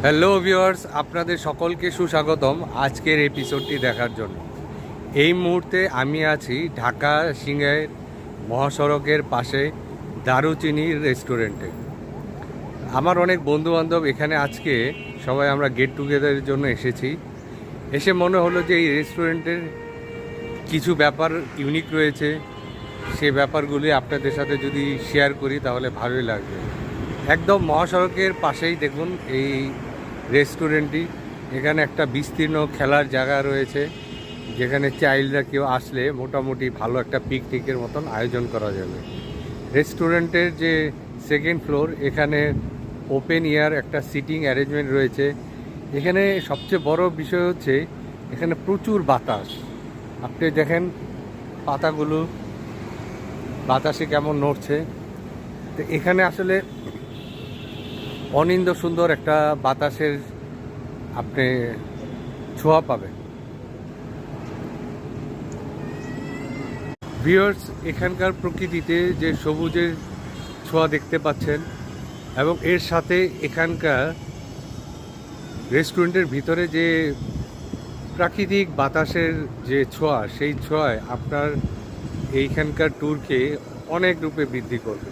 Hello viewers, আপনাদের সকলকে সুস্বাগতম আজকের এপিসোডটি দেখার জন্য। এই মুহূর্তে আমি আছি ঢাকা সিংহের মহাসড়কের পাশে দারুচিনির রেস্টুরেন্টে। আমার অনেক বন্ধুবান্ধব এখানে আজকে সবাই আমরা গেট টুগেদারের জন্য এসেছি। এসে মনে হলো যে এই রেস্টুরেন্টের কিছু ব্যাপার ইউনিক রয়েছে, সে ব্যাপারগুলি আপনাদের সাথে যদি শেয়ার করি তাহলে ভালোই লাগবে। একদম মহাসড়কের পাশেই দেখুন এই রেস্টুরেন্টটি। এখানে একটা বিস্তীর্ণ খেলার জায়গা রয়েছে, যেখানে চাইল্ডরা কেউ আসলে মোটামুটি ভালো একটা পিকনিকের মতন আয়োজন করা যাবে। রেস্টুরেন্টের যে সেকেন্ড ফ্লোর, এখানে ওপেন এয়ার একটা সিটিং অ্যারেঞ্জমেন্ট রয়েছে। এখানে সবচেয়ে বড় বিষয় হচ্ছে এখানে প্রচুর বাতাস। আপনি দেখেন পাতাগুলো বাতাসে কেমন নড়ছে। তো এখানে আসলে অনিন্দ্য সুন্দর একটা বাতাসের আপনি ছোঁয়া পাবেন। ভিউয়ার্স, এখানকার প্রকৃতিতে যে সবুজের ছোঁয়া দেখতে পাচ্ছেন, এবং এর সাথে এখানকার রেস্টুরেন্টের ভিতরে যে প্রাকৃতিক বাতাসের যে ছোঁয়া, সেই ছোঁয়ায় আপনার এইখানকার ট্যুরকে অনেক রূপে বৃদ্ধি করবে।